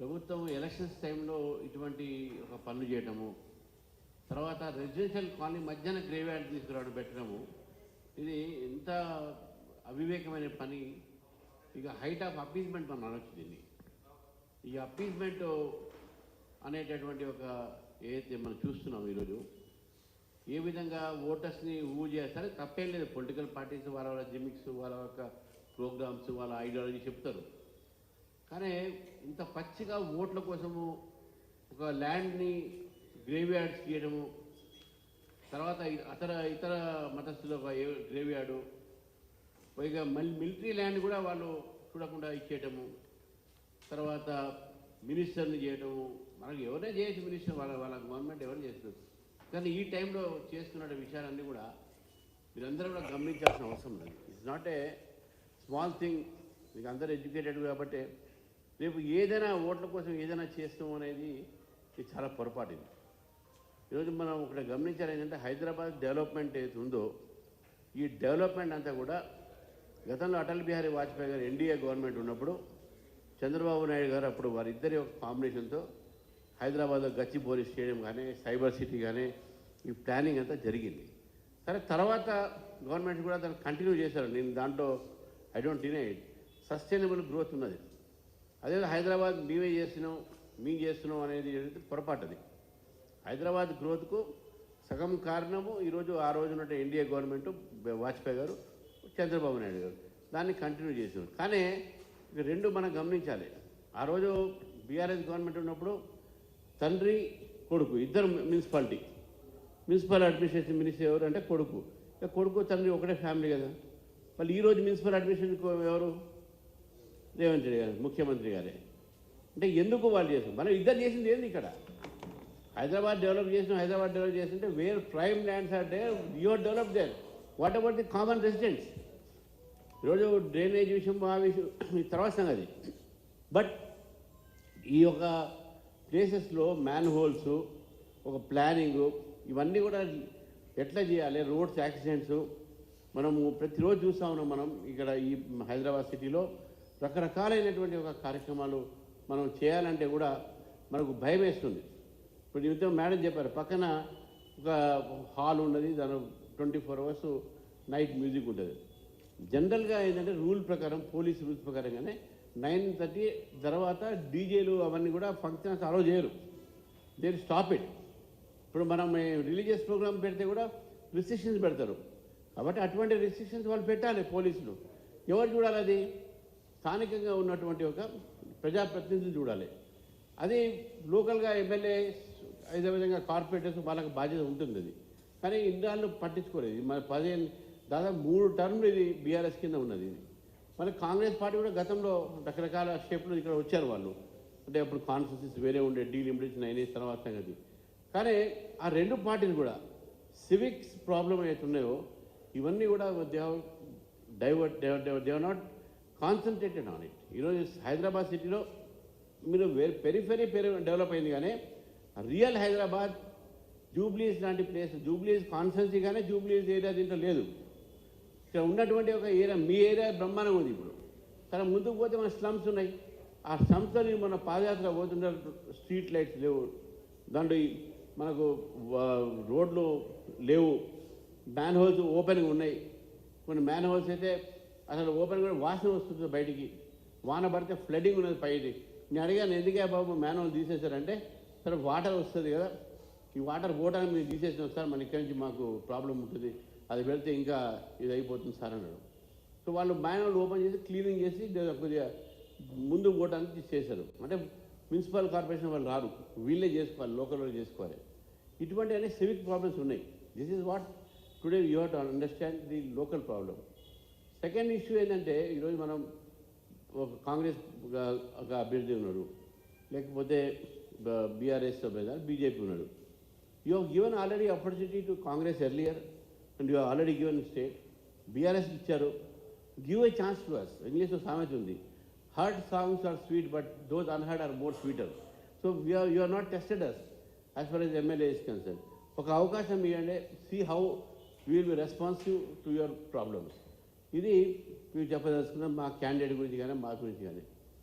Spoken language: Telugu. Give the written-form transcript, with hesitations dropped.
ప్రభుత్వం ఎలక్షన్స్ టైంలో ఇటువంటి ఒక పనులు చేయటము, తర్వాత రెసిడెన్షియల్ కాలనీ మధ్యాహ్న గ్రేవ్యార్డ్ తీసుకురావడం పెట్టడము, ఇది ఎంత అవివేకమైన పని. ఇక హైట్ ఆఫ్ అపీజ్మెంట్ మనం అనొచ్చు దీన్ని. ఈ అపీజ్మెంట్ అనేటటువంటి ఒక ఏదైతే మనం చూస్తున్నాం ఈరోజు, ఏ విధంగా ఓటర్స్ని చేస్తారు, తప్పేం లేదు. పొలిటికల్ పార్టీస్ వాళ్ళ వాళ్ళ జిమిక్స్, వాళ్ళ యొక్క ప్రోగ్రామ్స్, వాళ్ళ ఐడియాలజీ చెప్తారు. కానీ ఇంత పచ్చిగా ఓట్ల కోసము ఒక ల్యాండ్ని గ్రేవ్యార్డ్స్ చేయడము, తర్వాత ఇతర మతస్థుల గ్రేవ్యార్డు, పైగా మిలిటరీ ల్యాండ్ కూడా వాళ్ళు చూడకుండా ఇచ్చేయటము, తర్వాత మినిస్టర్ని చేయటము. మనకు ఎవరైనా చేయొచ్చు మినిస్టర్, వాళ్ళ గవర్నమెంట్ ఎవరు చేస్తారు. కానీ ఈ టైంలో చేస్తున్న విషయాలన్నీ కూడా మీరందరూ కూడా గమనించాల్సిన అవసరం లేదు. It's not a small thing. మీకు అందరూ ఎడ్యుకేటెడ్ కాబట్టి రేపు ఏదైనా ఓట్ల కోసం ఏదైనా చేస్తాం అనేది ఇది చాలా పొరపాటు. ఇది ఈరోజు మనం ఒకటి గమనించాలి ఏంటంటే, హైదరాబాద్ డెవలప్మెంట్ ఏది ఉందో ఈ డెవలప్మెంట్ అంతా కూడా గతంలో అటల్ బిహారీ వాజ్పేయి గారు ఎన్డీఏ గవర్నమెంట్ ఉన్నప్పుడు, చంద్రబాబు నాయుడు గారు అప్పుడు వారిద్దరి ఒక కాంబినేషన్తో హైదరాబాద్లో గచ్చిబౌలి స్టేడియం కానీ, సైబర్ సిటీ కానీ, ఈ ప్లానింగ్ అంతా జరిగింది. సరే, తర్వాత గవర్నమెంట్ కూడా దాన్ని కంటిన్యూ చేశారు. నేను దాంట్లో I don't deny it. Sustainable growth ఉన్నది. అదే హైదరాబాద్ మేము చేస్తున్నాం అనేది పొరపాటు. అది హైదరాబాద్ గ్రోత్కు సగం కారణము ఈరోజు ఆ రోజు ఉన్న ఎన్డీఏ గవర్నమెంట్, వాజ్పేయి గారు, చంద్రబాబు నాయుడు గారు దాన్ని కంటిన్యూ చేశారు. కానీ ఇక రెండు మనం గమనించాలి. ఆ రోజు బీఆర్ఎస్ గవర్నమెంట్ ఉన్నప్పుడు తండ్రి కొడుకు ఇద్దరు మున్సిపల్ అడ్మినిస్ట్రేషన్ మినిస్టర్ ఎవరు అంటే కొడుకు తండ్రి ఒకటే ఫ్యామిలీ కదా. మళ్ళీ ఈరోజు మున్సిపల్ అడ్మినిస్ట్రేషన్ ఎవరు? రేవంత్ రెడ్డి గారు, ముఖ్యమంత్రి గారే. అంటే ఎందుకు వాళ్ళు చేస్తారు? మనం ఇద్దరు చేసింది ఏంది? ఇక్కడ హైదరాబాద్ డెవలప్ చేస్తుంటే where prime lands are there, your develop there. What about the common residents? ఈరోజు డ్రైనేజ్ విషయం, ఆ విషయం తర్వాత సంగతి. బట్ ఈ యొక్క ప్లేసెస్లో మ్యాన్ హోల్స్, ఒక ప్లానింగు, ఇవన్నీ కూడా ఎట్లా చేయాలి? రోడ్స్ యాక్సిడెంట్స్ మనము ప్రతిరోజు చూస్తూ ఉన్నాం. మనం ఇక్కడ ఈ హైదరాబాద్ సిటీలో రకరకాలైనటువంటి ఒక కార్యక్రమాలు మనం చేయాలంటే కూడా మనకు భయం వేస్తుంది. ఇప్పుడు యుద్ధం మేడం చెప్పారు, పక్కన ఒక హాల్ ఉన్నది, దాని 24 hours నైట్ మ్యూజిక్ ఉంటుంది. జనరల్గా ఏంటంటే రూల్ ప్రకారం, పోలీస్ రూల్స్ ప్రకారంగానే 9:30 తర్వాత డీజేలు అవన్నీ కూడా ఫంక్షన్స్ అలౌ చేయరు. They stop it. ఇప్పుడు మనం రిలీజియస్ ప్రోగ్రామ్ పెడితే కూడా రిస్ట్రిక్షన్స్ పెడతారు. కాబట్టి అటువంటి రిస్ట్రిక్షన్స్ వాళ్ళు పెట్టాలి పోలీసులు. ఎవరు చూడాలి? అది స్థానికంగా ఉన్నటువంటి ఒక ప్రజాప్రతినిధులు చూడాలి. అది లోకల్గా ఎమ్మెల్యే, అదేవిధంగా కార్పొరేటర్స్, వాళ్ళకి బాధ్యత ఉంటుంది. అది కానీ ఇన్నాళ్ళు పట్టించుకోలేదు. మన 15 దాదాపు 3 టర్మ్లు ఇది బీఆర్ఎస్ కింద ఉన్నది. ఇది మన కాంగ్రెస్ పార్టీ కూడా గతంలో రకరకాల షేప్లు ఇక్కడ వచ్చారు వాళ్ళు. అంటే అప్పుడు కాన్స్టిట్యూన్సీస్ వేరే ఉండే, డీలిమిటేషన్ అయిన తర్వాత సంగతి. కానీ ఆ రెండు పార్టీలు కూడా సివిక్స్ ప్రాబ్లం ఏవైతే ఉన్నాయో ఇవన్నీ కూడా they are not concentrated on it. ఈరోజు హైదరాబాద్ సిటీలో మీరు పెరిఫెరీ డెవలప్ అయింది, కానీ రియల్ హైదరాబాద్ జూబ్లీస్ లాంటి ప్లేస్, జూబ్లీస్ కాన్స్టిట్యున్సీ కానీ జూబ్లీస్ ఏరియా దీంట్లో లేదు. ఇక్కడ ఉన్నటువంటి ఒక ఏరియా, మీ ఏరియా బ్రహ్మాండంగా ఉంది. ఇప్పుడు కానీ ముందుకు పోతే మన స్లమ్స్ ఉన్నాయి. ఆ స్లమ్స్తో మన పాదయాత్ర పోతుంటే స్ట్రీట్ లైట్స్ లేవు, దాంట్లో మనకు రోడ్లు లేవు, మ్యాన్ హోల్స్ ఓపెన్గా ఉన్నాయి. కొన్ని మ్యాన్ హోల్స్ అయితే అసలు ఓపెన్ కూడా వాసన వస్తుంది బయటికి. వాన పడితే ఫ్లడ్డింగ్ ఉన్నది పైకి. నేను అడిగాను, ఎందుకే బాబు మ్యాన్ హోల్ తీసేశారంటే, సరే వాటర్ వస్తుంది కదా, ఈ వాటర్ పోవడానికి మీరు తీసేసిన సార్, మన ఇక్కడి నుంచి మాకు ప్రాబ్లం ఉంటుంది, అది పెడితే ఇంకా ఇది అయిపోతుంది సార్ అన్నాడు. సో వాళ్ళు మ్యాన్ హోల్ ఓపెన్ చేసి క్లీనింగ్ చేసి కొద్దిగా ముందు పోవడానికి చేశారు. అంటే మున్సిపల్ కార్పొరేషన్ వాళ్ళు రారు, వీళ్ళే చేసుకోవాలి, లోకల్ వాళ్ళు చేసుకోవాలి. ఇటువంటి అనే సివిక్ ప్రాబ్లమ్స్ ఉన్నాయి. This is what today you have to understand the local problem. Second issue ఏంటంటే, ఈరోజు మనం ఒక కాంగ్రెస్ ఒక అభ్యర్థి ఉన్నాడు, లేకపోతే బీఆర్ఎస్ బీజేపీ ఉన్నాడు. You have given already opportunity to Congress earlier and you have already given state. BRS ఇచ్చారు, give a chance to us. ఇంగ్లీష్లో సామెత ఉంది, heard songs are sweet but those unheard are more sweeter. So you are not tested us as far as MLA is concern. ఒక అవకాశం ఇవ్వండి, see how we will be responsive to your problems. ఇది మీరు చెప్పదలుచుకున్నాం మా క్యాండిడేట్ గురించి కానీ మా గురించి కానీ.